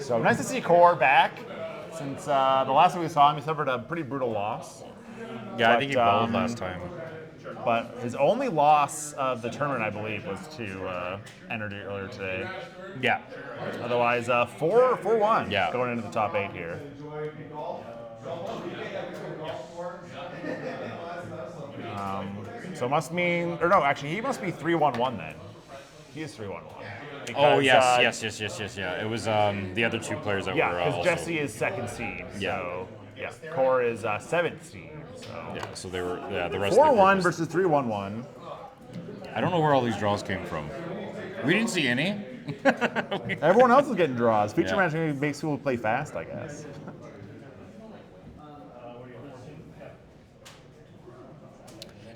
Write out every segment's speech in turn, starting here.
So nice to see Core back. Since the last time we saw him, he suffered a pretty brutal loss. Yeah, I think he bowled last time. But his only loss of the tournament, I believe, was to Energy earlier today. Yeah. Otherwise, 4-1 Yeah. going into the top 8 here. So must mean, or no, actually, he must be 3-1-1 then. He is 3-1-1. Oh, yes. Yeah. It was the other two players that were because also... Jesse is 2nd seed. So, yeah. Core is 7th seed. So. Yeah, so they were, the rest of the 4-1 group versus 3-1-1. I don't know where all these draws came from. We didn't see any. Everyone else is getting draws. Feature Yeah. match makes people play fast, I guess.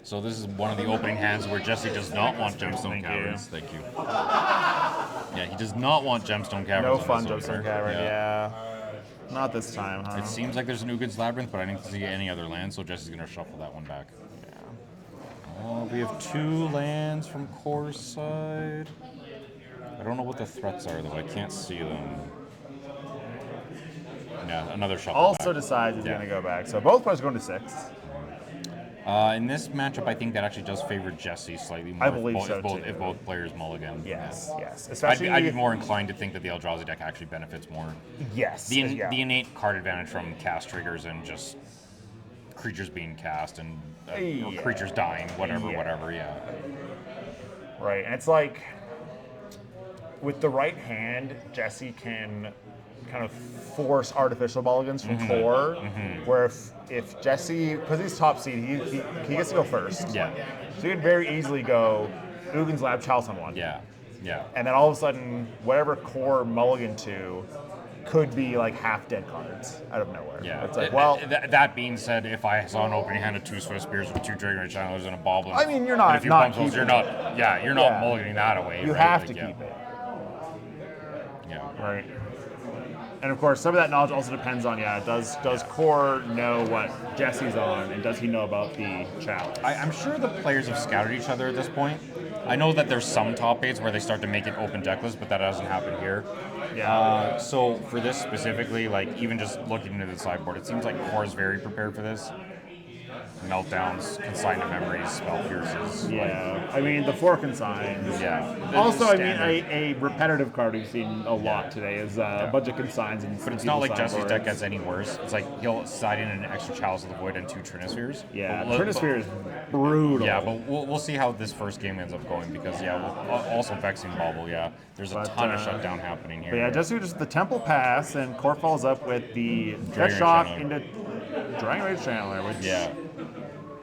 So this is one of the opening hands where Jesse does not want Gemstone Caverns. Thank you. Yeah, he does not want Gemstone Caverns. No on fun this Gemstone opener. Cavern, yeah. Not this time, huh? It seems like there's an Uggin's Labyrinth, but I didn't see any other land, so Jesse's going to shuffle that one back. Yeah. We have 2 lands from Core's side. I don't know what the threats are, though. I can't see them. Yeah, another shuffle Also back. decides he's going to go back. So both players are going to 6. In this matchup, I think that actually does favor Jesse slightly more. I believe so, too. If both players mulligan. Yes. Especially, I'd be more inclined to think that the Eldrazi deck actually benefits more. Yes. The innate card advantage from cast triggers and just creatures being cast and or creatures dying, whatever, yeah. Right, and it's like, with the right hand, Jesse can kind of force artificial mulligans from Core, where if Jesse, because he's top seed, he gets to go first. Yeah. So he could very easily go Uggin's Lab Chalice on one. Yeah. And then all of a sudden, whatever Core mulligan to could be like half dead cards out of nowhere. Yeah. It's like, well, that being said, if I saw an opening hand of 2 Swift Spears with 2 Dragon Channelers and a Boblin, I mean, you're not and a few not Pumpsels, keeping you're not mulliganing that away. You right? have like, to keep it. Yeah. Right. And of course, some of that knowledge also depends on, does Core know what Jesse's on, and does he know about the challenge? I'm sure the players have scouted each other at this point. I know that there's some top 8s where they start to make it open decklist, but that doesn't happen here. Yeah. So for this specifically, like even just looking into the sideboard, it seems like Core is very prepared for this. Meltdowns, Consign to Memories, Spell Pierces. Yeah. I mean, the 4 consigns. Yeah. Also, I mean, a repetitive card we've seen a lot today is a bunch of consigns. But it's not like Jesse's deck gets any worse. It's like he'll side in an extra Chalice of the Void and 2 Trinispheres. Yeah, Trinisphere is brutal. Yeah, but we'll see how this first game ends up going because, also Vexing Bauble, there's a ton of shutdown happening here. But yeah, just the Temple Pass, and Core follows up with the Dragon Shock Channeler. into Dragon Rage Channeler, which... Yeah.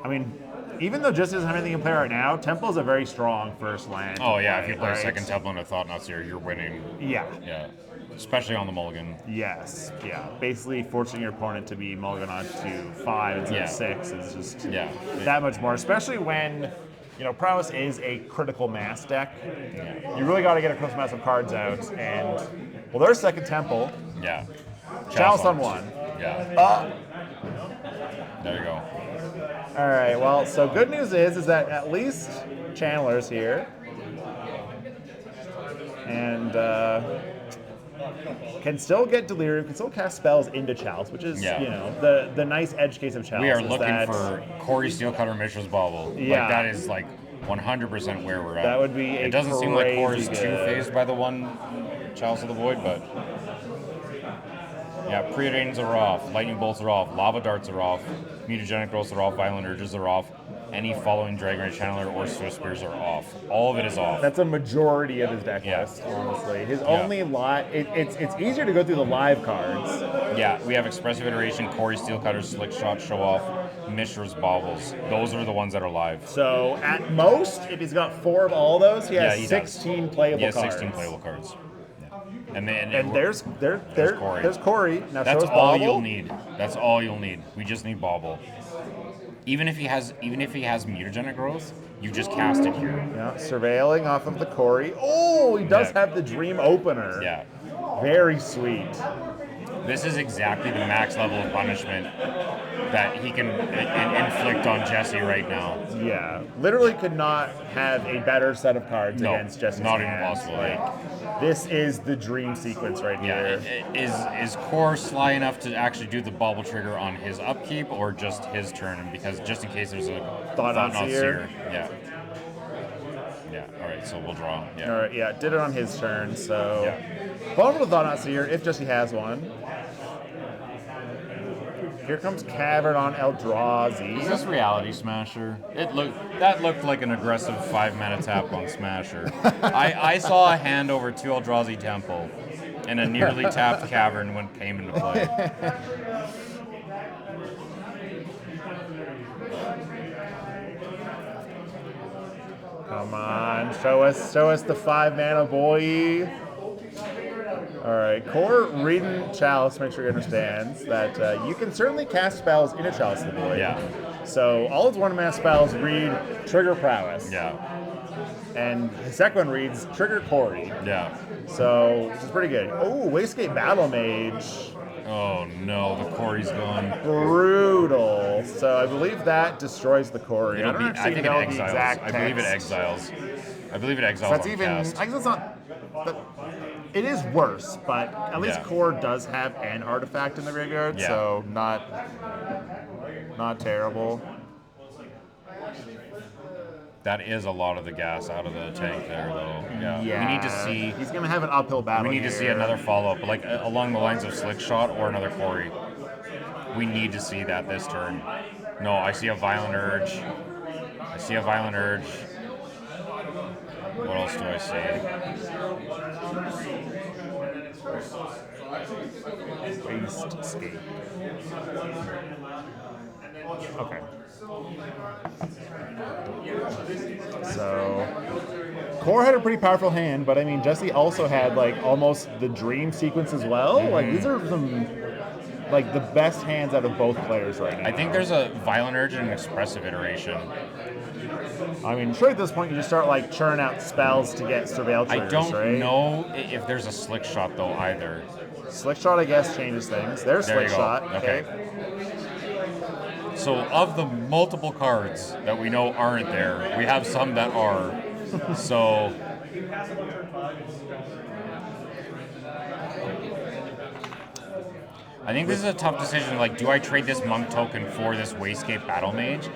I mean, even though Jesse doesn't have anything in play right now, Temple is a very strong first land. Oh, yeah, if you play a second Temple and a Thought-Knot Seer, you're winning. Yeah. Yeah. Especially on the mulligan. Yes, yeah. Basically forcing your opponent to be mulligan on to 5 instead of 6 is just that much more, especially when, Prowess is a critical mass deck. Yeah. You really got to get a critical mass of cards out, and, well, there's second Temple. Yeah. Chalice on 1. Yeah. There you go. All right, well, so good news is that at least Chandler's here. And can still get Delirium, can still cast spells into Chalice, which is, the nice edge case of Chalice. We are looking for Corey Steelcutter Mishra's Bauble. Yeah. Like, that is, 100% where we're at. That would be It doesn't seem like Core is crazy too good. phased by the one Chalice of the Void, but... Yeah, Preordains are off, Lightning Bolts are off, Lava Darts are off, Mutagenic Growths are off, Violent Urges are off, any following Dragon Rage Channeler or Swift Spears are off. All of it is off. That's a majority of his deck list, honestly. His only lot, it's easier to go through the live cards. Yeah, we have Expressive Iteration, Corey Steelcutter, Slick Shot, Show Off, Mishra's Baubles. Those are the ones that are live. So at most, if he's got 4 of all those, he has he 16 playable cards. He has 16 playable cards. And there's Corey. There's Corey. Now that's shows all Bauble. you'll need. That's all you'll need. We just need Bauble. Even if he has Mutagenic Growth, you just cast it here. Yeah, surveilling off of the Corey. Oh, he does have the Dream Opener. Yeah. Very sweet. This is exactly the max level of punishment that he can inflict on Jesse right now. Yeah, literally could not have a better set of cards against Jesse's not even hands. possible. This is the dream sequence right Yeah, here. is Core sly enough to actually do the bobble trigger on his upkeep or just his turn? And because just in case there's a Thought Thought Not Not Seer. Seer. Yeah. Yeah, alright, so we'll draw. Yeah. All right, yeah, did it on his turn, so. Yeah. Vulnerable to Thought Not Seer if Jesse has one. Here comes Cavern on Eldrazi. Is this Reality Smasher? That looked like an aggressive 5-mana tap on Smasher. I saw a hand over 2 Eldrazi Temple, and a nearly tapped Cavern when came into play. Come on, show us the 5-mana boy. All right, Core reading Chalice, make sure he understands that you can certainly cast spells in a Chalice of the Void. Yeah. So all his 1-mana spells read Trigger Prowess. Yeah. And his second one reads Trigger Corey. Yeah. So, which is pretty good. Oh, Wastegate Battle Mage. Oh no, the Corey's gone. Brutal. So I believe that destroys the Corey. I don't I actually think it know the exiles. exact I believe it text. exiles. I believe it exiles That's on even. cast. I guess it's not. It is worse, but at least Yeah. Core does have an artifact in the graveyard, Yeah. so not terrible. That is a lot of the gas out of the tank there, though. Yeah. We need to see. He's gonna have an uphill battle. We need to see here. another follow-up, like along the lines of Slick Shot or another Corey. We need to see that this turn. No, I see a Violent Urge. I see a Violent Urge. What else do I see? Waste Escape. Okay. So, Core had a pretty powerful hand, but I mean, Jesse also had like almost the dream sequence as well. Like these are some like the best hands out of both players right now. I think there's a Violent Urge and an Expressive iteration. I mean, sure at this point you just start like churning out spells to get surveil triggers, I don't right? know if there's a Slick Shot though either. Slick Shot, I guess, changes things. There's There you Slick go. Shot. Okay. So of the multiple cards that we know aren't there, we have some that are. So I think this is a tough decision. Like, do I trade this Monk token for this Wastegate Battle Mage?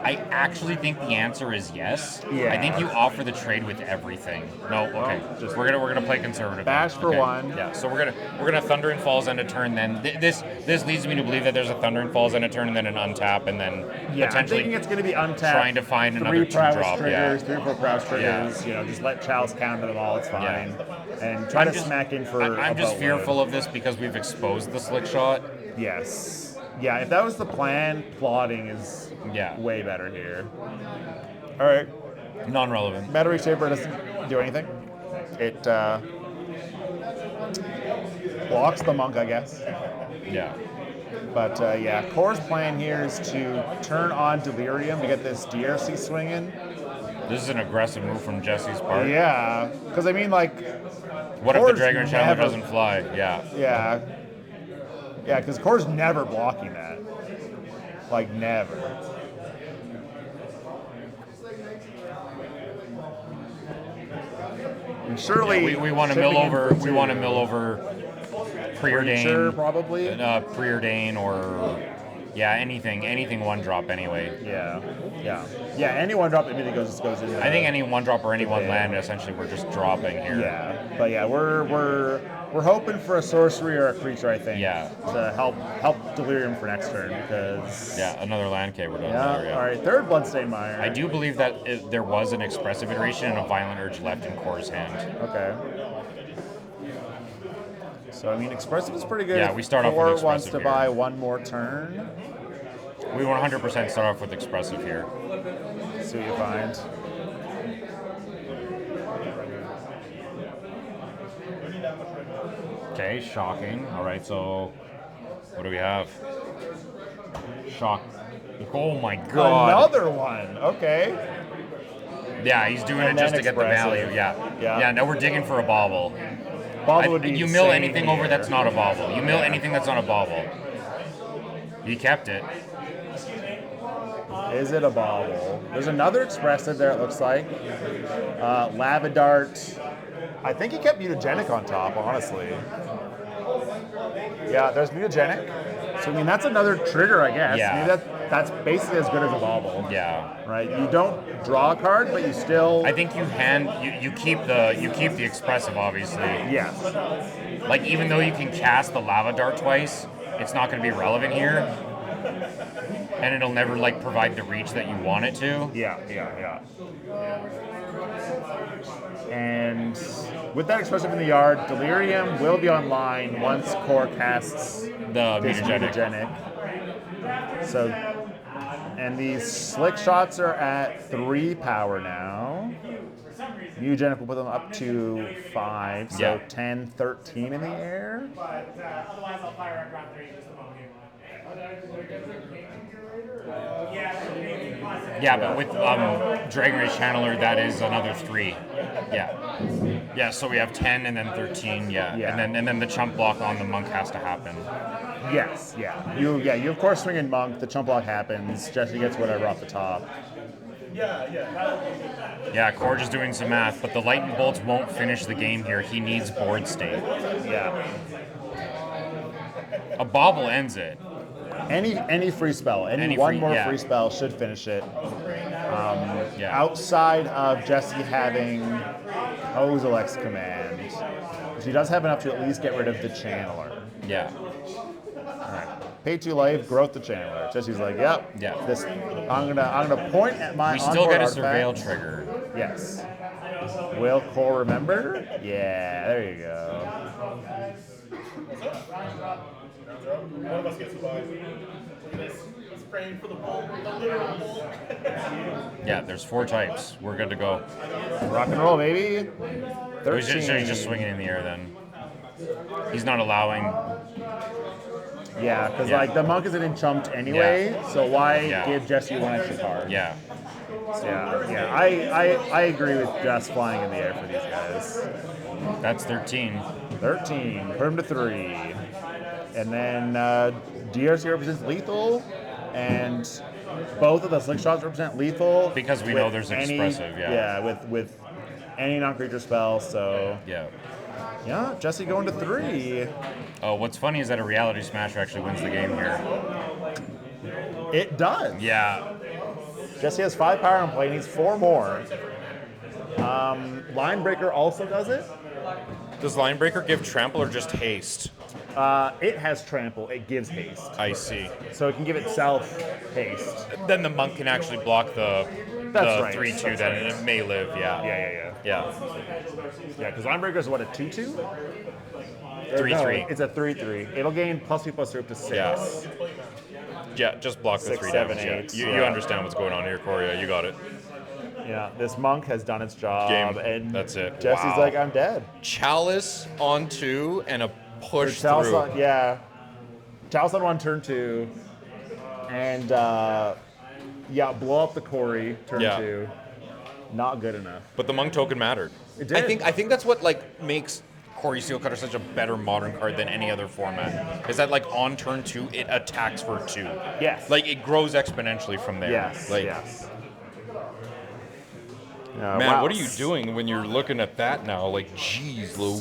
I actually think the answer is yes. Yeah. I think you offer the trade with everything. No, okay. just we're gonna play conservative. bash then. for Okay. one. Yeah. So we're gonna Thunder and Falls end a turn. Then this leads me to believe that there's a Thunder and Falls end a turn, and then an untap, and then Yeah, I'm potentially thinking it's going to be untapped. trying to find three another Prowess 2-drop. triggers, Yeah. 3 or 4 Prowess triggers. You know, just let Chalice counter them all. It's fine. And try to smack in for. I'm just a boatload. fearful of this because we've exposed the Slick Shot. Yes. Yeah, if that was the plan, plotting is Yeah. way better here. All right. Non-relevant. Battery Saber doesn't do anything. It blocks the Monk, I guess. Yeah. But yeah, Core's plan here is to turn on Delirium to get this DRC swinging. This is an aggressive move from Jesse's part. Yeah, because I mean, like, What if the Core's Dragon Chandler never- doesn't fly? Yeah. yeah, because Core's never blocking that. Like, never. And surely we want to shipping mill in over. for We two. want to mill over Preacher, Preordain, probably. Preordain, or anything 1-drop anyway. Yeah. Any one drop immediately goes into. I think any 1-drop or any one Yeah. land essentially we're just dropping here. Yeah, but yeah, we're hoping for a sorcery or a creature. I think. Yeah. To help Delirium for next turn because. Yeah, another land cave we're done Yeah. there. Yeah. All right. Third Bloodstained Mire. I do believe that there was an expressive iteration and a Violent Urge left in Core's hand. Okay. So I mean, expressive is pretty good. Yeah, if we start off with Core expressive wants to here. buy one more turn. We 100% start off with expressive here. See what you find. Okay, shocking. All right, so what do we have? Shock. Oh my god. Another one. Okay. Yeah, he's doing And it just then to get the expressive. value. Yeah. Yeah. Yeah, now we're digging for a bauble. Bauble would be You mill insane anything over here. that's not a bauble. You mill anything that's not a bauble. He kept it. Is it a bauble? There's another expressive there, it looks like. Lava Dart. I think he kept mutagenic on top, honestly. Yeah, there's mutagenic. So I mean, that's another trigger, I guess. Yeah. Maybe that's basically as good as a bauble. Yeah. Right. You don't draw a card, but you still. I think you keep the expressive, obviously. Yes. Like, even though you can cast the lava dart twice, it's not going to be relevant here, and it'll never like provide the reach that you want it to. Yeah. And with that expressive in the yard, Delirium will be online once Core casts The this mutagenic. So, and these slick shots are at 3 power now. Mutagenic will put them up to 5, so Yeah. 10, 13 in the air. Otherwise, I'll fire on round 3 just a moment. Yeah, but with Dragon Rage Channeler, that is another 3. Yeah. Yeah, so we have 10 and then 13, yeah. Yeah. And then the chump block on the monk has to happen. Yes, yeah. You of course swing in Monk, the chump block happens, Jesse gets whatever off the top. Yeah, Corge is doing some math, but the lightning bolts won't finish the game here. He needs board state. Yeah. A bobble ends it. Any free spell, Any one free- more yeah. free spell should finish it. Yeah. Outside of Jesse having Kozilek's command, which he does have enough to at least get rid of the Channeler. Yeah. Pay 2 life, growth the Channeler. Jesse's like, yep. Yeah. This I'm gonna point at my We still onboard get a surveil artifact. trigger. Yes. Will Core remember? Yeah, there you go. One of us gets survived. He's praying for the bull, the literal bull. Yeah, there's 4 types. We're good to go. Rock and roll, baby. He's 13. just swinging in the air then. He's not allowing. Yeah, because Yeah. like the monk isn't chumped anyway, so why Yeah. give Jesse 1 extra card? Yeah. Yeah. I agree with Jess flying in the air for these guys. That's 13. 13, put him to 3. And then DRC represents lethal, and both of the slick shots represent lethal. Because we with know there's expressive, yeah. Yeah, with any non-creature spell, so Yeah. yeah, Jesse going to 3. Oh, what's funny is that a Reality Smasher actually wins the game here. It does. Yeah. Jesse has 5 power in play, and needs 4 more. Linebreaker also does it. Does Linebreaker give trample or just haste? It has trample. It gives haste, I see. so it can give itself haste. Then the monk can actually block the That's right. 3/2 That's then, right. and it may live, yeah. Yeah. Yeah. Yeah, because Linebreaker is what, a 2/2? 3/3. No, it's a 3/3. It'll gain +2/+3 up to 6. Yeah. Yeah, just block the 6, 3 7, damage. Yeah. 8, You yeah. understand what's going on here, Corey. Yeah, you got it. Yeah, this monk has done its job, Game. and That's it. Jesse's Wow. like, I'm dead. Chalice on 2 and a push Chalice through. on, yeah. Chalice on 1, turn 2, and blow up the Corey, turn Yeah. 2. Not good enough. But the monk token mattered. It did. I think that's what like makes Corey Steelcutter such a better modern card than any other format. Is that like on turn 2 it attacks for 2. Yes. Like it grows exponentially from there. Yes. Like, Yes. Man, Wow. what are you doing when you're looking at that now? Like, geez, Louise.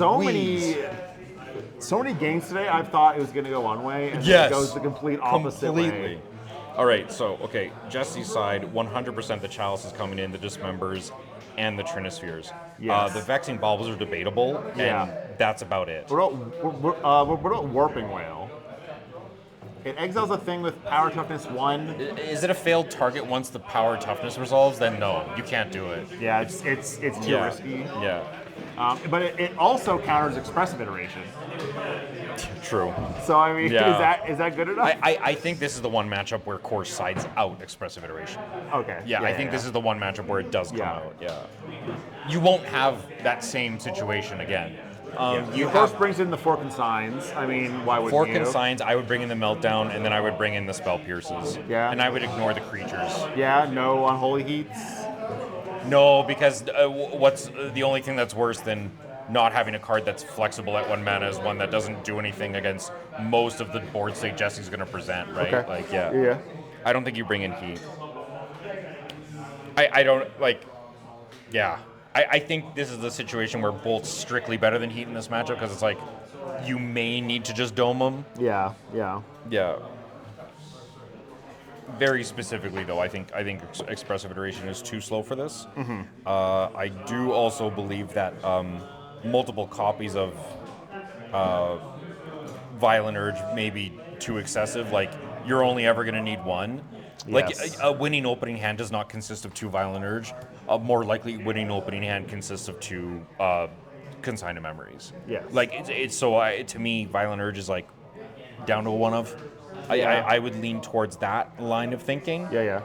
So many games today. I've thought it was going to go one way, and Yes. it goes the complete opposite Completely. way. All right, so, okay, Jesse's side, 100% the Chalice is coming in, the Dismembers, and the Trinispheres. Yes. The Vexing Baubles are debatable, Yeah. and that's about it. What about Warping Whale? It exiles a thing with power toughness 1. Is it a failed target once the power toughness resolves? Then no, you can't do it. Yeah, it's too Yeah. risky. Yeah, But it also counters expressive iteration. true. So I mean, Yeah. is that good enough? I think this is the one matchup where Core sides out Expressive Iteration. Okay. Yeah, I think this is the one matchup where it does come Yeah. out. Yeah. You won't have that same situation again. You You of course have brings in the Fork and Signs. I mean, why wouldn't Fork you? and Signs, I would bring in the Meltdown, and then I would bring in the Spell Pierces. Yeah. And I would ignore the creatures. Yeah, no Unholy Heats. No, because what's the only thing that's worse than not having a card that's flexible at 1 mana is one that doesn't do anything against most of the board state Jesse's going to present, right? Okay. Like, yeah. Yeah. I don't think you bring in Heat. I don't, like, yeah. I think this is the situation where Bolt's strictly better than Heat in this matchup because it's like you may need to just dome them. Yeah, yeah. Yeah. Very specifically, though, I think expressive iteration is too slow for this. I do also believe that multiple copies of Violent Urge may be too excessive. Like you're only ever going to need one. Like Yes. a winning opening hand does not consist of 2 Violent Urge. A more likely winning opening hand consists of 2 consigned memories. Yes. Like it's so to me, Violent Urge is like down to a 1 of. Yeah. I would lean towards that line of thinking. Yeah, yeah.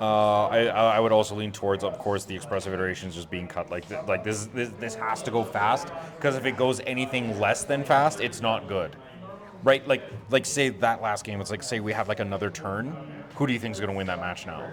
I would also lean towards, of course, the expressive iterations just being cut. Like this has to go fast because if it goes anything less than fast, it's not good, right? Like say that last game, it's like say we have like another turn. Who do you think is going to win that match now?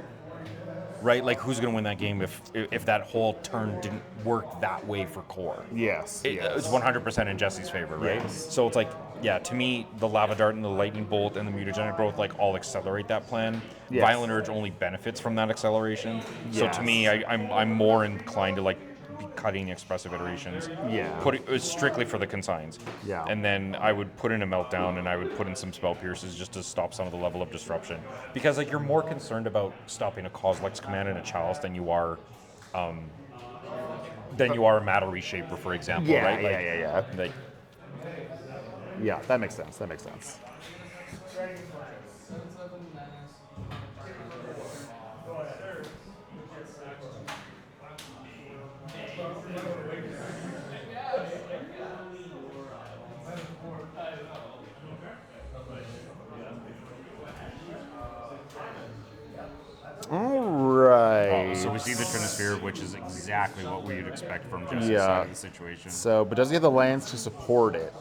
Right? Like who's going to win that game if that whole turn didn't work that way for core? Yes. It's 100% in Jesse's favor, right? Yes. So it's like, yeah, to me, the Lava Dart and the Lightning Bolt and the Mutagenic Growth like all accelerate that plan. Yes. Violent Urge only benefits from that acceleration. So to me, Yes. I'm more inclined to like be cutting expressive iterations. Yeah. Put it strictly for the consigns. Yeah. And then I would put in a Meltdown and I would put in some Spell Pierces just to stop some of the level of disruption. Because like you're more concerned about stopping a Kozilek's command and a Chalice than you are a Matter Reshaper, for example, Yeah, right? Like, yeah. Like, Yeah, that makes sense. That makes sense. All right. so we see the Trinisphere, which is exactly what we would expect from Jesse's Yeah. side of the situation. So, but does he have the lands to support it?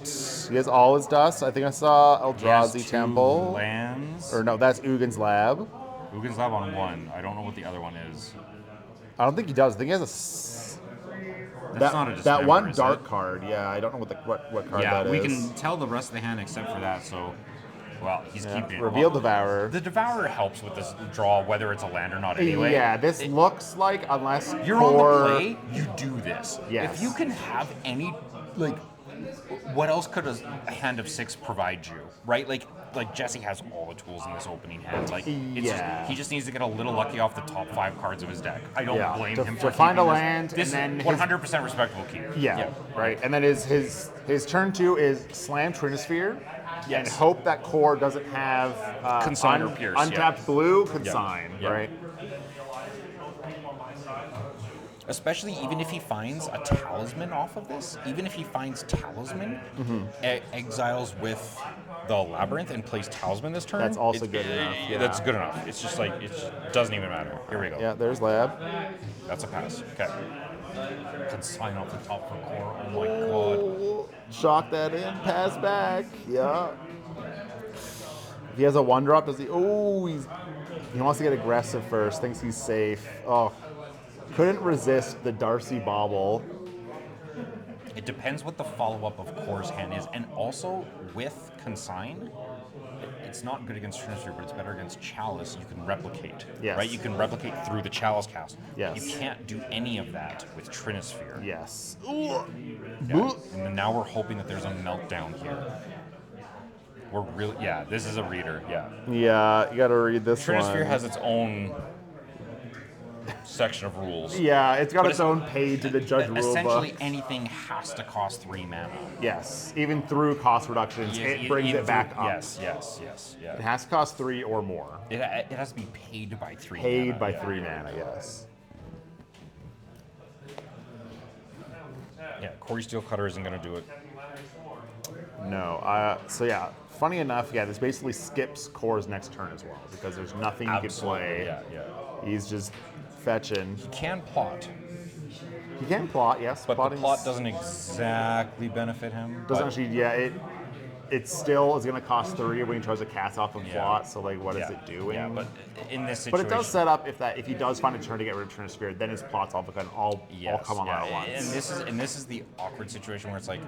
He has all his dust. I think I saw He has Eldrazi 2 Temple. lands. Or no, that's Ugin's Lab. Ugin's Lab on 1. I don't know what the other one is. I don't think he does. I think he has That's not a that Dismember, one is dark it? card. Yeah, I don't know what card Yeah, that we is. can tell the rest of the hand except for that. So, well, he's keeping it. Reveal Well, Devourer. The Devourer helps with this draw, whether it's a land or not. Anyway. Yeah, this looks like unless You're core, on the play, you do this. Yes. If you can have any, like, what else could a hand of 6 provide you, right? Like Jesse has all the tools in this opening hand. Like, it's Yeah. just, he just needs to get a little lucky off the top 5 cards of his deck. I don't Yeah, blame to- him to for find a keeping land this. and then This his- 100% respectable keep. Yeah, right. And then his turn 2 is Slam Trinisphere. And Yes. hope that core doesn't have Consign or Pierce, untapped yeah. blue consign, Yeah. right? Especially even if he finds a talisman off of this, even if he finds talisman, exiles with the labyrinth and plays talisman this turn. That's also it's- good enough, yeah. That's good enough. It's just like it doesn't even matter. Here we go. Yeah, there's Lab. That's a pass. Okay. Consign off the top for core. Oh my god. Oh, shock that in, pass back. Yeah. If he has a 1-drop, does he? Oh, he wants to get aggressive first. Thinks he's safe. Oh, couldn't resist the Darcy Bobble. It depends what the follow-up of core's hand is, and also with consign. It's not good against Trinisphere, but it's better against Chalice. You can replicate, Yes. right? You can replicate through the Chalice cast. Yes. You can't do any of that with Trinisphere. Yes. Yeah. And then now we're hoping that there's a meltdown here. We're really, yeah, this is a reader, yeah. Yeah, you gotta read this Trinisphere one. has its own section of rules. Yeah, it's got But its own page in the Judge rulebook. Essentially, anything has to cost 3 mana. Yes, even through cost reductions, it brings it back up. Yes, It yeah. has to cost 3 or more. It has to be paid by 3 Paid mana. by Yeah. 3 mana, yes. Yeah, Corey Steelcutter isn't going to do it. No, so yeah, funny enough, yeah, this basically skips Core's next turn as well, because there's nothing he can play. Yeah. He's just fetching. He can plot, He can plot, yes. but the plotting's- plot doesn't exactly benefit him. doesn't but- actually, yeah, it still is going to cost 3 when he tries to cast off of Yeah. plot, so like, what is Yeah, it doing? Yeah, but in this But situation, it does set up if he does find a turn to get rid of Trinisphere, then his plots all Yes, come online yeah. at once. And this is the awkward situation where it's like,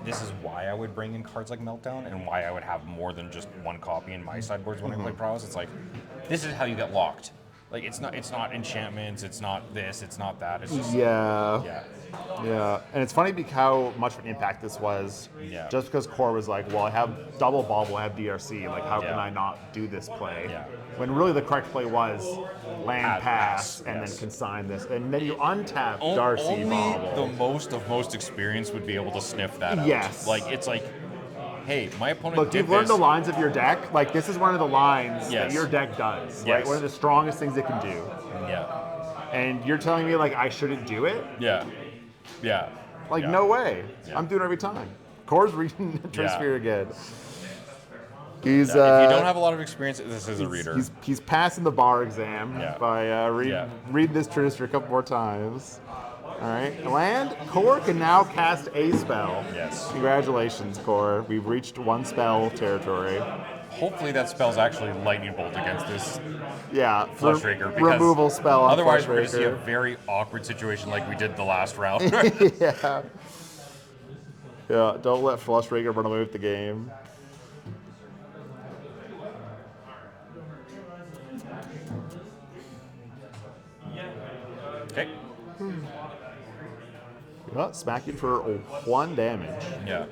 this is why I would bring in cards like Meltdown and why I would have more than just one copy in my sideboards when I play Prowess. It's like, this is how you get locked. Like it's not enchantments, it's not this, it's not that. It's just Yeah. And it's funny because how much of an impact this was. Yeah. Just because Core was like, well, I have double bauble, I have DRC. Like, how can Yeah. I not do this play? Yeah. When really the correct play was land Pass, pass and yes. then consign this, and then you untap Darcy Only bauble. the most experienced would be able to sniff that out. Yes. Like it's like, hey, my opponent Look, did you've learned this. the lines of your deck. Like, this is one of the lines Yes. that your deck does. Right? Yes. One of the strongest things it can do. Yeah. And you're telling me, like, I shouldn't do it? Yeah. Yeah. Like, Yeah. no way. Yeah. I'm doing it every time. Core's reading Transfer again. He's, If you don't have a lot of experience, this is a reader. He's passing the bar exam Yeah. by reading this Transfer a couple more times. All right. Land. Core can now cast a spell. Yes. Congratulations, Core. We've reached one spell territory. Hopefully that spell's actually lightning bolt against this Yeah. Flushraker. Because removal spell on otherwise, we're going to see a Flushraker. very awkward situation like we did the last round. Yeah. Yeah, don't let Flushraker run away with the game. Okay. Well, smack it for 1 damage. Yeah.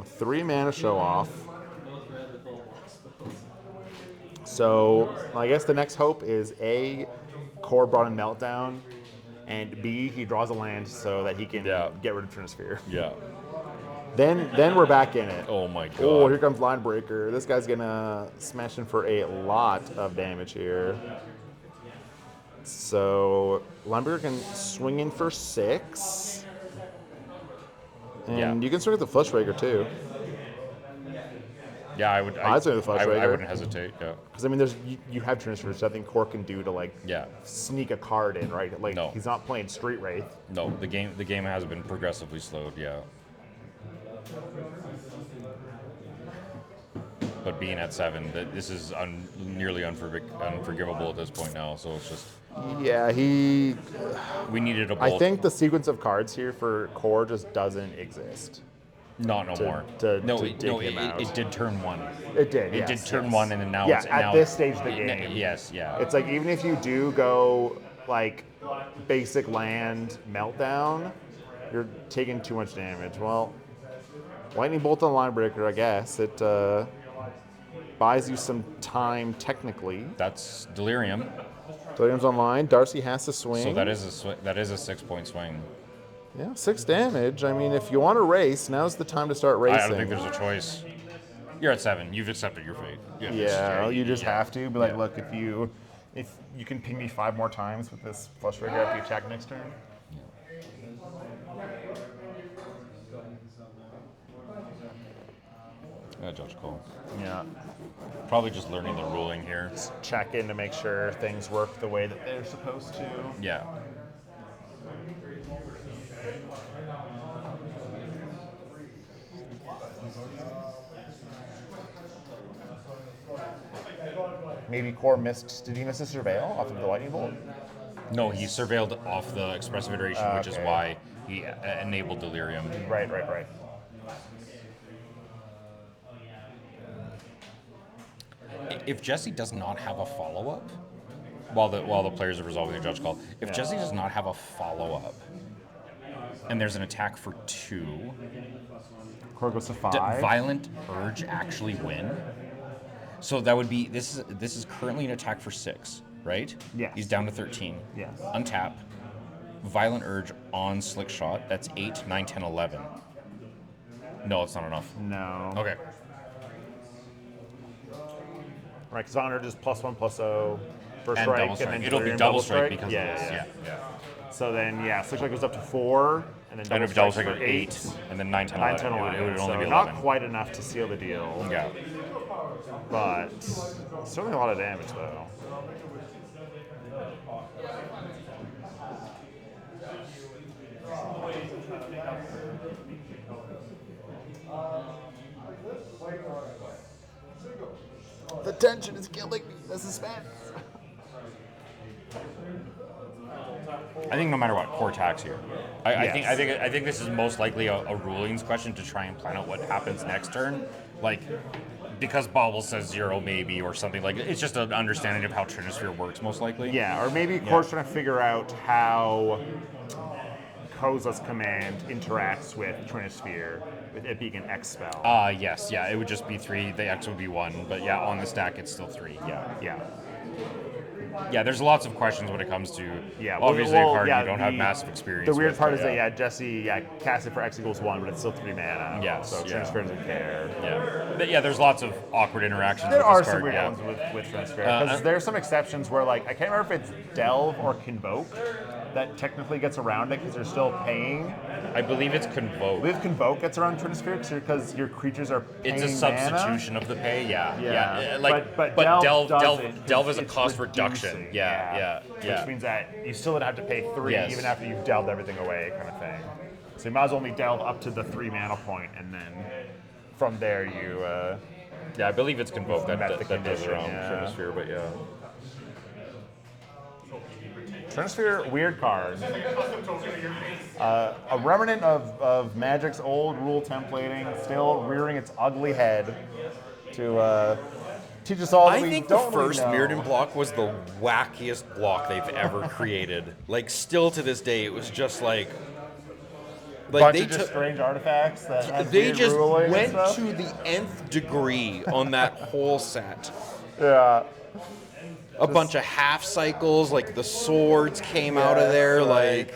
3 mana show off. So I guess the next hope is A, Core brought in Meltdown, and B, he draws a land so that he can get rid of Trinisphere. Yeah. Then we're back in it. Oh my god. Oh, here comes Line Breaker. This guy's gonna smash in for a lot of damage here. So Line Breaker can swing in for 6. And you can swing at the Flushraker too. Yeah, I would. I'd say the Flushraker. I wouldn't hesitate. Yeah. Because I mean, there's you have Trinisphere, which I think Core can do to like Yeah. sneak a card in, right? Like No. he's not playing Street Wraith. No, the game has been progressively slowed. Yeah. But being at 7, this is nearly unforgivable at this point now. So it's just Yeah, we needed a bolt. I think the sequence of cards here for Core just doesn't exist. No more. to no, dig him out. it did turn 1. It did. It yes, did turn yes. 1, and then now Yeah, it's at now, this stage of the game. Yes, yeah. It's like even if you do go like basic land Meltdown, you're taking too much damage. Well, Lightning Bolt on Line Breaker, I guess. It buys you some time technically. That's Delirium. Delirium's online. Darcy has to swing. So that is a 6-point swing. Yeah, 6 damage. I mean, if you want to race, now's the time to start racing. I don't think there's a choice. You're at 7. You've accepted your fate. Yeah, you just have to. But like, Yeah. look, if you can ping me 5 more times with this Flushraker after you attack next turn. Yeah, judge call. Yeah. Probably just learning the ruling here. Check in to make sure things work the way that they're supposed to. Yeah. Maybe Core missed. Did he miss a surveil off of the Lightning Bolt? No, he surveilled off the expressive iteration, which is Okay. why he enabled Delirium. Right. If Jesse does not have a follow-up, while the players are resolving the judge call, if Jesse does not have a follow-up, and there's an attack for 2, Core goes to did 5. Violent Urge actually win? So that would be this is currently an attack for 6, right? Yes. He's down to 13. Yes. Untap. Violent Urge on Slick Shot. That's 8, 9, 10, 11. No, it's not enough. No. Okay. Right, because Honor just +1/+0 first And strike, double strike. and then It'll be Delirium double strike because of this. yeah. Yeah. So then, Slick Strike goes up to 4, and then And if double double strike strike is for 8, and then 9, 10, 9, 11. 10, 11. It would only so be not 11. quite enough to seal the deal, Yeah. but certainly a lot of damage, though. The tension is killing me. The suspense. I think no matter what, Core attacks here. I Yes. think this is most likely a rulings question to try and plan out what happens next turn. Like, because Bobble says 0 maybe or something. Like, it's just an understanding of how Trinisphere works, most likely. Yeah, or maybe Core's trying to figure out how Koza's command interacts with Trinisphere, with it being an X spell. Yes, yeah, it would just be 3, the X would be 1, but yeah, on the stack it's still 3, yeah. Yeah. Yeah, there's lots of questions when it comes to, Yeah, obviously, well, a card yeah, you don't have massive experience The weird with, part but is that, Jesse, cast it for X equals 1, but it's still 3 mana. Yes, So yeah. Trinisphere doesn't care. Yeah. But yeah, there's lots of awkward interactions There with are this some card, weird yeah. ones with Trinisphere, because there are some exceptions where, like, I can't remember if it's Delve or Convoke that technically gets around it because you're still paying. I believe it's Convoke. With Convoke gets around Trinisphere because your creatures are paying It's a substitution of the pay, Yeah. Like, but Delve doesn't, Delve is a it's cost reducing, reduction. Yeah. Which means that you still would have to pay 3 Yes. even after you've delved everything away, kind of thing. So you might as well only delve up to the 3 mana point, and then from there you. Yeah, I believe it's Convoke that Met the does it condition, around yeah. Trinisphere, but yeah. Trinisphere, weird card. A remnant of Magic's old rule templating, still rearing its ugly head to teach us all that I we think the don't really first know. Mirrodin block was the wackiest block they've ever created. Like, still to this day, it was just like Bunch they of just took. strange artifacts that have They weird just ruling and went stuff. to the nth degree on that whole set. Yeah. A bunch of half cycles, like the swords came out of there, right. like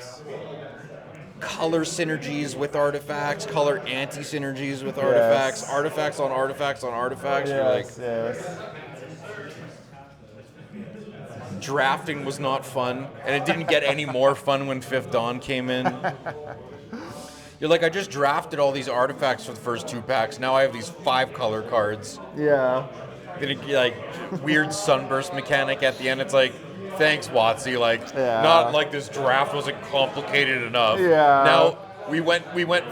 color synergies with artifacts, color anti-synergies with artifacts, Yes. artifacts on artifacts on artifacts. You're like, Yes. drafting was not fun, and it didn't get any more fun when Fifth Dawn came in. You're like, I just drafted all these artifacts for the first 2 packs. Now I have these 5 color cards. Yeah. Then it, like, weird sunburst mechanic at the end. It's like, thanks, Watsy. Like, Yeah. not like this draft wasn't complicated enough. Yeah. Now we went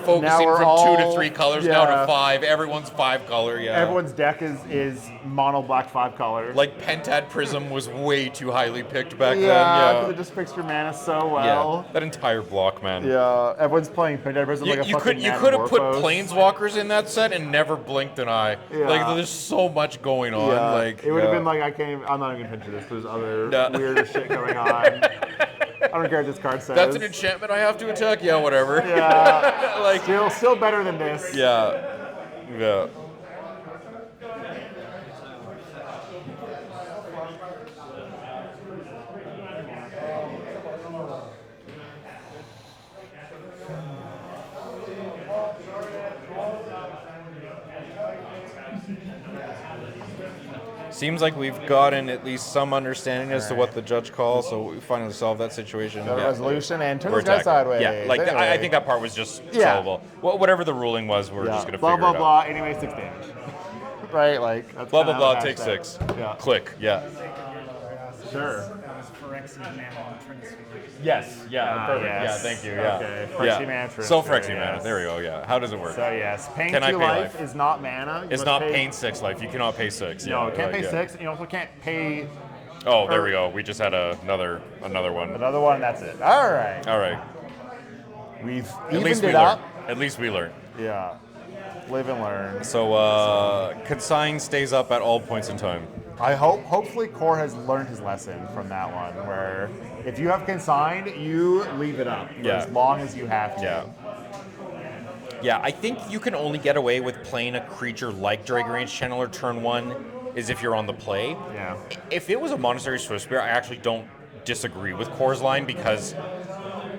focusing Now we're from 2 all- to 3 colors now yeah. to 5. Everyone's 5 color. Yeah. Everyone's deck is mono black 5 color. Like Pentad Prism was way too highly picked back yeah, then. because Yeah. it just picks your mana so well. Yeah. That entire block, man. Yeah, everyone's playing Pentad Prism like a You fucking could have put Metamorphose. Planeswalkers in that set and never blinked an eye. Yeah. Like, there's so much going on. Yeah, Like, it would have yeah. been like I'm not even gonna picture this. There's other Yeah. weirder shit going on. I don't care what this card says. That's an enchantment I have to attack. Yeah, whatever. Yeah, Like, still better than this. yeah. Yeah. Seems like we've gotten at least some understanding as to what the judge calls, so we finally solved that situation. Got a resolution and turn We're this guy attacking. sideways. Yeah, like I Anyway. think that part was just Yeah. solvable. Well, whatever the ruling was, we're just gonna blah figure blah it out. blah. Anyway, 6 damage. Right, like that's Blah blah kinda blah. how the Take hashtag- 6. Yeah, Click. Yeah. sure. That was Phyrexian mana on Trinisphere. Yes. Yeah. Perfect. yes. Yeah. Thank you. Yeah. Okay. Yeah. Phyrexian mana, So Trinisphere, Phyrexian mana. yes. There we go. Yeah. How does it work? So yes, paying Can I 2 pay life life? is not mana. You It's must not pay, paying 6 life. You cannot pay 6. No, yeah, you can't pay yeah. 6, and you also can't pay Oh, there we go. We just had another one. another one. That's it. All right, All right. we've At least evened we it up. learned. At least we learned. Yeah, live and learn. So consign stays up at all points in time. Hopefully Core has learned his lesson from that one, where if you have consigned, you leave it up for Yeah. as long as you have to. Yeah. Yeah, I think you can only get away with playing a creature like Dragon Range Channeler turn 1 is if you're on the play. Yeah. If it was a Monastery Swift Spear, I actually don't disagree with Core's line because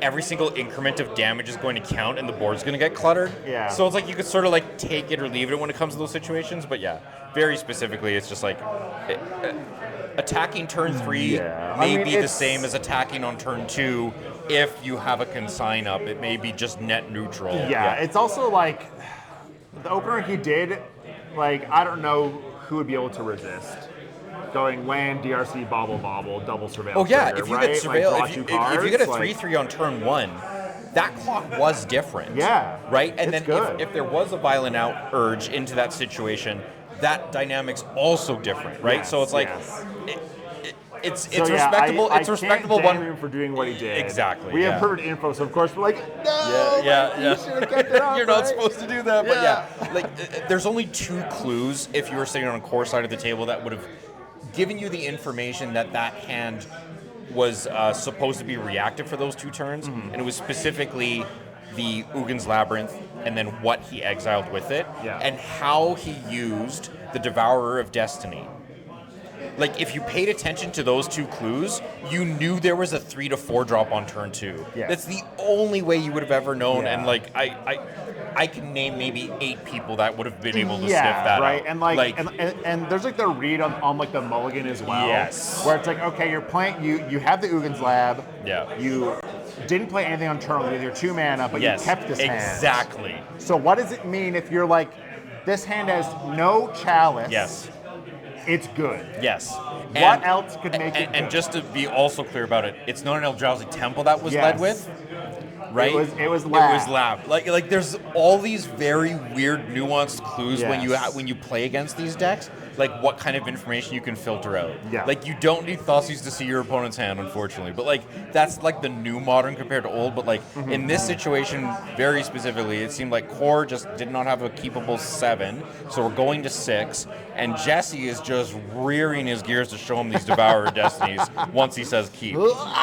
every single increment of damage is going to count and the board's going to get cluttered. Yeah. So it's like you could sort of like take it or leave it when it comes to those situations. But yeah, very specifically, it's just like attacking turn 3 Yeah. may I mean, be the it's- same as attacking on turn 2 if you have a consign up. It may be just net neutral. Yeah, it's also like the opener he did, like I don't know who would be able to resist going land, DRC, bobble, double surveil. Oh yeah, trigger, if you right? get Like, surveil, draw if you 2 cards, get a like- 3/3 on turn 1, that clock was different. Yeah, Right? And it's then good. if there was a violent out urge into that situation, that dynamic's also different, right? Yes, so it's like yes. it's So, yeah, respectable. I it's respectable. Can't damn him for doing what he did. Exactly, We have yeah. perfect info, so of course we're like, no, Yeah. you should have kept it up. You're not right? supposed to do that, but like there's only 2 clues if you were sitting on a core side of the table that would have given you the information that hand was supposed to be reactive for those 2 turns, and it was specifically the Ugin's Labyrinth, and then what he exiled with it, and how he used the Devourer of Destiny. Like, if you paid attention to those 2 clues, you knew there was a 3 to 4 drop on turn 2. Yeah. That's the only way you would have ever known, Yeah. and like I can name maybe 8 people that would have been able to sniff Yeah, that right. out. And and there's like the read on like the mulligan as well. Yes. Where it's like, okay, you're playing, you have the Ugins Lab. Yeah. You didn't play anything on turn with your 2 mana, but yes, you kept this hand. exactly. So what does it mean if you're like, this hand has no chalice? Yes. It's good. Yes. What else could make it good? And just to be also clear about it, it's not an Eldrazi temple that was led with, right? It was lab. lab. It was lab. Like there's all these very weird, nuanced clues Yes. when you play against these decks. Like what kind of information you can filter out. Yeah. Like you don't need Thoughtseas to see your opponent's hand, unfortunately. But like that's like the new modern compared to old. But like in this situation, very specifically, it seemed like Core just did not have a keepable 7, so we're going to 6, and Jesse is just rearing his gears to show him these Devourer Destinies once he says keep.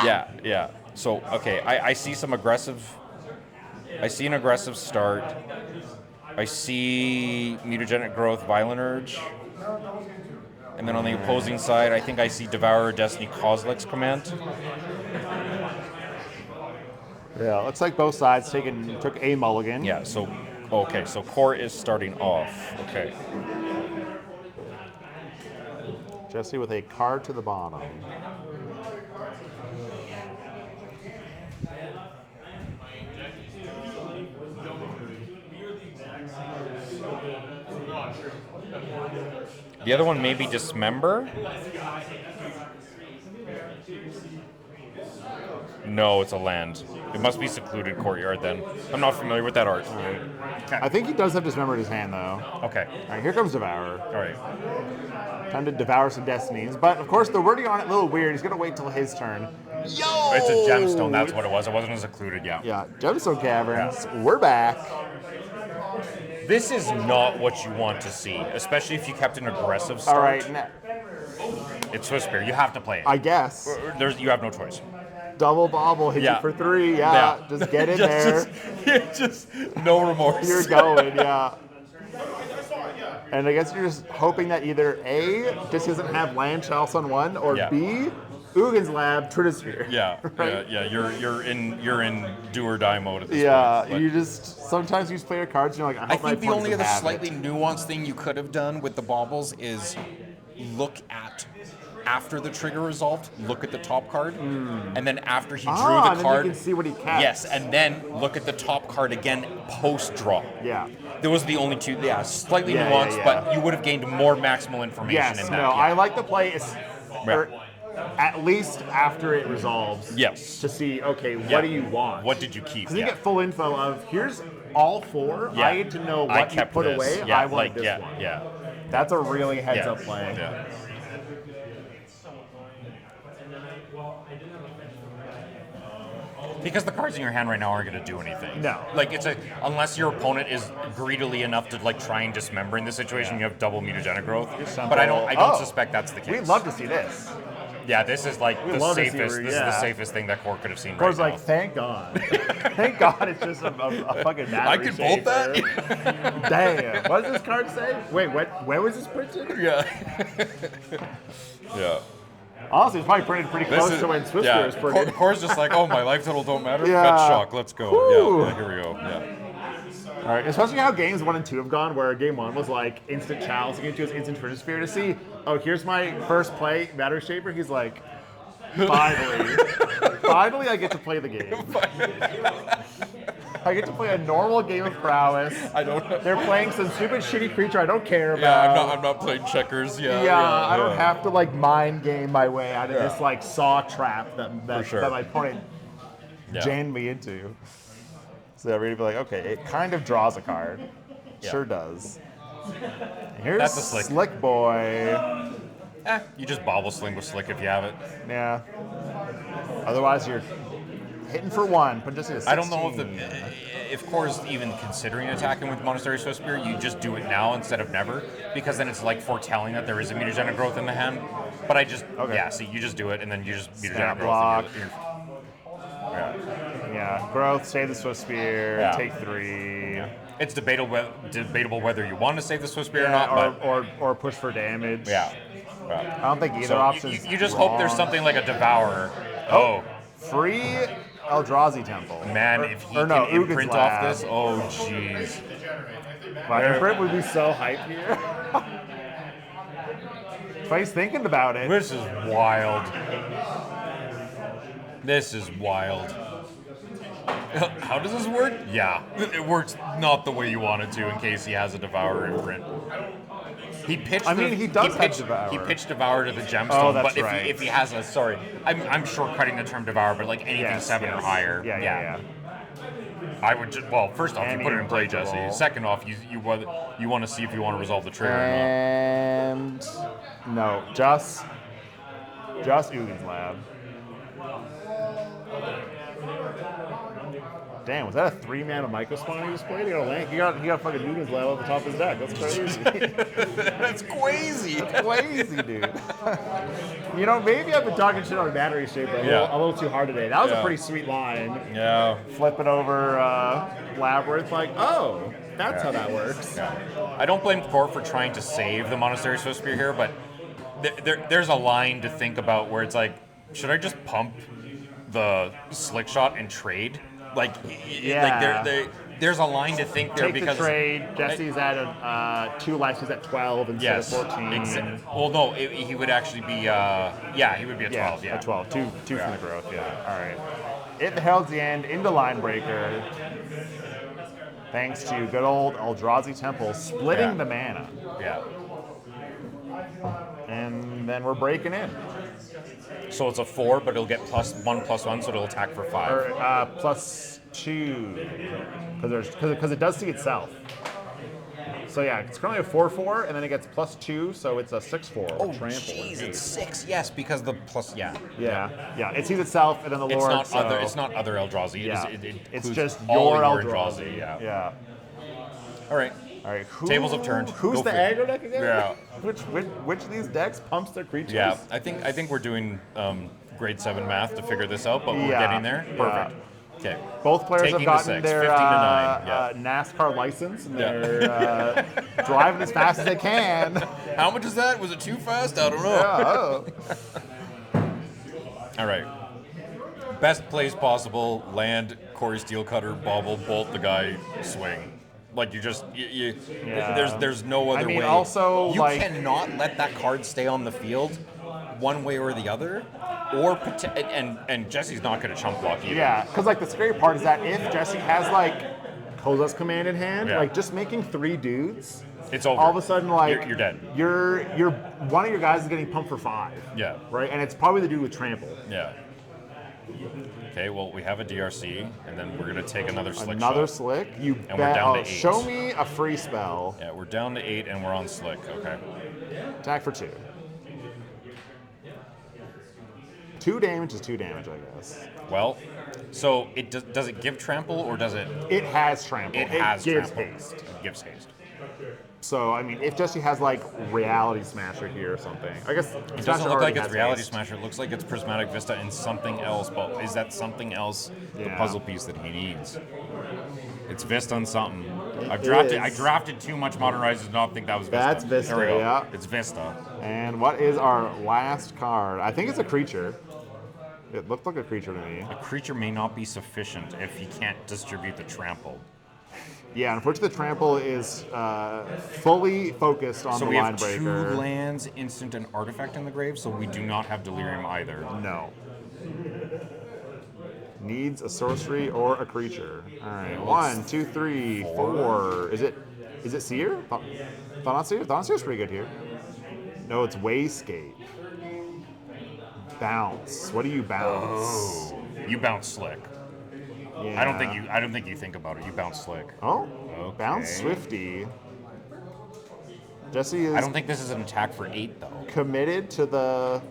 Yeah. So okay, I see some aggressive. I see an aggressive start. I see Mutagenic Growth, Violent Urge. And then on the opposing side, I think I see Devourer Destiny Kozilek's Command. Yeah, looks like both sides took a mulligan. Yeah, so Core is starting off. Okay. Jesse with a card to the bottom. The other one may be Dismember. No, it's a land. It must be Secluded Courtyard then. I'm not familiar with that art. I think he does have Dismember in his hand, though. Okay. All right, here comes Devourer. All right. Time to devour some destinies. But, of course, the wording on it a little weird. He's going to wait till his turn. Yo! It's a gemstone, that's what it was. It wasn't a Secluded, yeah. Yeah, Gemstone Caverns. We're back. This is not what you want to see, especially if you kept an aggressive start. All right, now, It's Swiss Spear. You have to play it. I guess. You have no choice. Double bobble, hit you for 3. Yeah, just get in there. Just no remorse. You're going, yeah. And I guess you're just hoping that either A, just doesn't have land chalice on 1, or B, Ugins Lab, Trinisphere. Yeah, right? yeah. You're in do or die mode at this point. Yeah, you just sometimes you just play your cards and you're like, I hope think the my only opponent other doesn't have slightly it. nuanced thing you could have done with the baubles is look at after the trigger resolved, look at the top card, and then after he drew the and card, then you can see what he cast. yes, and then look at the top card again post draw. Yeah. There was the only 2, slightly nuanced, but you would have gained more maximal information Yes, in that. no, I like the play or at least after it resolves. Yes. To see, okay, what do you want? What did you keep? Because you get full info of, here's all 4. Yeah. I get to know I what you kept put this. away. Yeah, I want this one. Yeah. That's a really heads-up play. Yeah. Because the cards in your hand right now aren't going to do anything. No. Like unless your opponent is greedily enough to like try and dismember. In this situation, you have double mutagenic growth. But I don't suspect that's the case. We'd love to see this. Yeah, this is like the love to see safest. where- This is the yeah. safest thing that Core could have seen Core's right like, thank God. Thank God it's just a fucking battery I could bolt that? saver. Damn. What does this card say? Wait, where was this printed? now. Yeah. Honestly, it's probably printed pretty close to when Swiss Spear is printed. Core's just like, oh, my life total don't matter. Yeah. Fetch shock. Let's go. Whew. Yeah, here we go. Yeah. All right, especially how games 1 and 2 have gone, where game 1 was like instant chalice, game 2 is instant Trinisphere. To see, oh, here's my first play, Battery Shaper. He's like, finally, I get to play the game. I get to play a normal game of Prowess. They're playing some stupid, shitty creature I don't care about. I'm not playing checkers. I don't have to like mind game my way out of this like saw trap that my opponent jammed me into. So they're really be like, okay, it kind of draws a card. Sure does. And here's That's a slick. Slick Boy. You just bobble sling with Slick if you have it. Yeah. Otherwise, you're hitting for one, but just a 16. I don't know if Core's even considering attacking with Monastery Swiftspear, you just do it now instead of never, because then it's like foretelling that there is a mutagenic growth in the hand. But see, you just do it, and then you just mutagenic growth. Block. Yeah. Yeah, growth, save the Swiftspear, Yeah. take 3. It's debatable whether you want to save the Swiftspear or not, or push for damage. Yeah. I don't think either So option you just hope there's something like a Devourer. Oh. Free Eldrazi Temple. Man, if he can imprint Uggin's off Lab. this, oh jeez. My imprint would be so hyped here. But he's thinking about it. This is wild. This is wild. How does this work? Yeah, it works not the way you want it to in case he has a Devourer imprint. He pitched. He does have Devourer. He pitched Devourer to the gemstone, Oh, that's but right. if he has a I'm shortcutting the term Devourer, but like anything 7 or higher. Yeah. I would just first off, you put it in play, Jesse. Unbreakable. Second off, you want to see if you want to resolve the trigger or And no, just Uggin's Lab. Damn, was that a 3-mana Myco Spawn he just played? He got a land. He got fucking Uggin's Lab on the top of his deck. That's crazy. That's crazy. Crazy, dude. You know, maybe I've been talking shit on battery shape a little too hard today. That was a pretty sweet line. Yeah. Flipping over Labyrinth, like, oh, that's how that works. Yeah. I don't blame Core for trying to save the Monastery Swiftspear here, but there's a line to think about where it's like, should I just pump the Slick Shot and trade? There's a line to think there Take because the trade. Jesse's at 2 lives. He's at 12 instead of 14. Well, no, he would actually be. He would be at 12. Yeah, at 12. Two from the growth. Yeah. All right. It heralds the end into Line Breaker. Thanks to good old Eldrazi Temple splitting the mana. Yeah. And then we're breaking in. So it's a 4, but it'll get +1/+1, so it'll attack for 5. Or +2, because it does see itself. So yeah, it's currently a 4/4, and then it gets +2, so it's a 6/4. Oh, trample. jeez, it's 6. Yes, because the plus. Yeah. Yeah. It sees itself, and then the Lord. It's not other Eldrazi. Yeah. It It's includes just all your of Eldrazi. Yeah. All right. Tables have turned. Who's Go the for it. aggro deck again? Yeah. Which of these decks pumps their creatures? Yeah, I think we're doing grade 7 math to figure this out, but we're Yeah, getting there. yeah. Perfect. Okay. Both players Taking have gotten the 6, their 15 to 9. NASCAR license, and they're driving as fast as they can. How much is that? Was it too fast? I don't know. All right. Best plays possible. Land, Corey Steelcutter, bobble, bolt the guy, swing. Like there's no other way. Also, you cannot let that card stay on the field one way or the other, or and Jesse's not going to chump block either. Yeah, because the scary part is that if Jesse has Koza's command in hand, just making 3 dudes, it's over. All of a sudden, you're dead. You're one of your guys is getting pumped for 5. Yeah. Right, and it's probably the dude with trample. Yeah. Okay, well, we have a DRC, and then we're going to take another Slick Another shot. Slick? And we're down to 8. Show me a free spell. Yeah, we're down to 8, and we're on Slick. Okay. Attack for 2. 2 damage is 2 damage, I guess. Well, so it does it give trample, or does it? It has trample. It has gives trample. haste. It gives haste. So, if Jesse has, Reality Smasher here or something. I guess It doesn't look like it's Reality Smasher. It looks like it's Prismatic Vista and something else, but is that something else the puzzle piece that he needs? It's Vista and something. I drafted too much Modern Rise to not think that was Vista. That's Vista, there we go. yeah. It's Vista. And what is our last card? I think it's a creature. It looked like a creature to me. A creature may not be sufficient if he can't distribute the trample. Yeah, unfortunately, the trample is fully focused on the Line Breaker. So we have 2 lands, instant, and artifact in the grave, so we do not have Delirium either. No. Needs a sorcery or a creature. All right, 1, 2, 3, 4. Is it Seer? Thought Seer? Thought Seer's pretty good here. No, it's Wayscape. Bounce. What do you bounce? Oh, you bounce Slick. Yeah. I don't think you think about it. You bounce Slick. Oh, Okay. Bounce Swifty. Jesse is I don't think this is an attack for 8 though. committed to the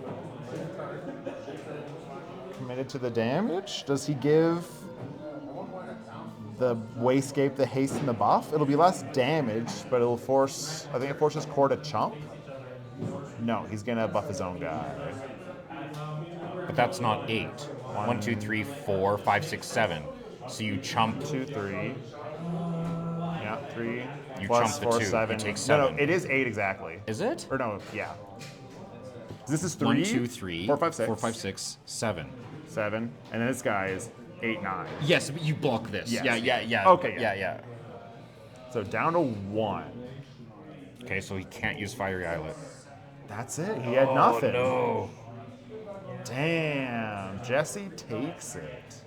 damage. Does he give the Wayscape the haste and the buff? It'll be less damage, but it'll force. I think it forces Core to chump. No, he's gonna buff his own guy. But that's not 8. 1, 2, 3, 4, 5, 6, 7. So you chump. 2, 3. Yeah, 3. You plus chump the 4, 2. 7. You take No, 7. it is 8 exactly. Is it? Or no, yeah. This is 3. 1, 2, 3, 4, 5, 6. 4, 5, 6, 7. 7. And then this guy is 8, 9. Yes, but you block this. Yes. Yeah. Okay, yeah. Yeah. So down to 1. Okay, so he can't use Fiery Islet. That's it. He had nothing. No. Damn. Jesse takes it.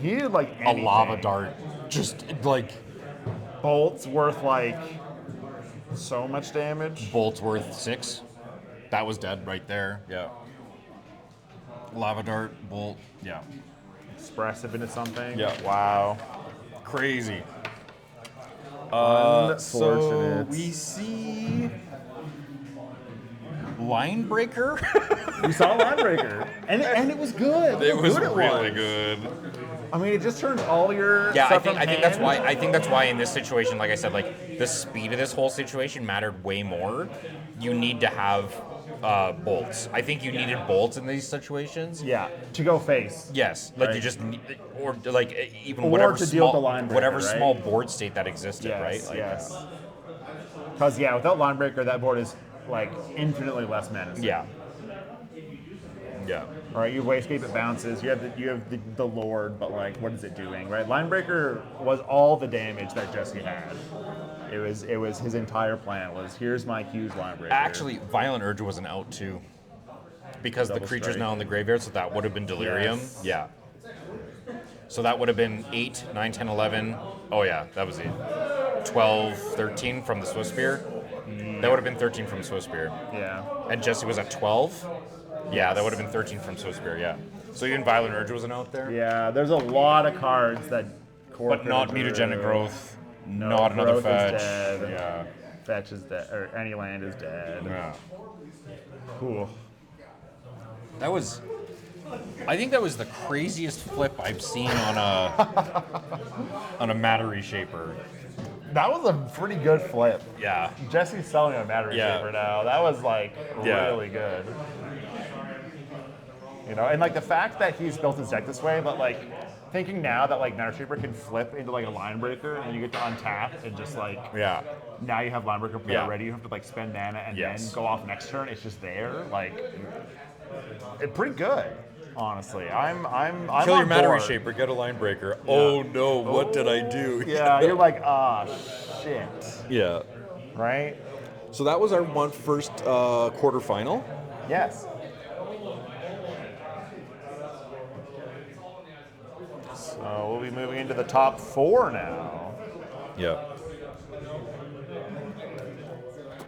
He did like anything. A lava dart. Just like Bolt's worth like so much damage. bolt's worth 6. That was dead right there. Yeah. Lava dart, bolt. Yeah. Expressive into something. Yeah. Wow. Crazy. So Unfortunate. we see Line Breaker. You saw Linebreaker. And it was good. It Look was how good really was. good. I mean, it just turns all your Yeah, stuff I think that's from why hand. in this situation, like I said, like the speed of this whole situation mattered way more. You need to have bolts. I think you needed bolts in these situations. Yeah, to go face. Yes, like you Right. just need, or like even Or whatever to deal with small, the line breaker, whatever right? small board state that existed, Yes, right? Like, yes. Because yeah, without Linebreaker, that board is like infinitely less menacing. Yeah. Yeah. All right, you Wayscape, it bounces. You have the Lord, but like, what is it doing, right? Linebreaker was all the damage that Jesse had. It was his entire plan was here's my Q's Linebreaker. Actually, Violent Urge wasn't out too, because the Double creature's strike. now in the graveyard, so that would have been Delirium. Yes. Yeah. So that would have been 8, 9, 10, 11. Oh yeah, that was it. 12, 13 from the Swiss Spear. That would have been 13 from Swiss Spear. Yeah. And Jesse was at 12. Yeah, that would have been 13 from Swiss Spear. Yeah. So even Violent Urge wasn't out there. Yeah, there's a lot of cards that But not drew. Mutagenic Growth. No, not another Growth is fetch. dead. Yeah. Fetch is dead, or any land is dead. Yeah. Cool. That was. I think that was the craziest flip I've seen on a Matter Reshaper. That was a pretty good flip. Yeah. Jesse's selling a Matter Yeah. Reshaper now. That was like Yeah. really good. You know, and like the fact that he's built his deck this way, but like thinking now that like Matter Reshaper can flip into like a line breaker and you get to untap and just like Yeah. now you have line breaker Yeah. already. You have to like spend mana and Yes. then go off next turn. It's just there. Like it's pretty good. Honestly, I'm Kill your on Matter board. Reshaper, get a Line Breaker. Oh no, what did I do? Yeah, you're like, ah, shit, Yeah. right? So that was our first quarterfinal. Yes. So we'll be moving into the top 4 now. Yeah.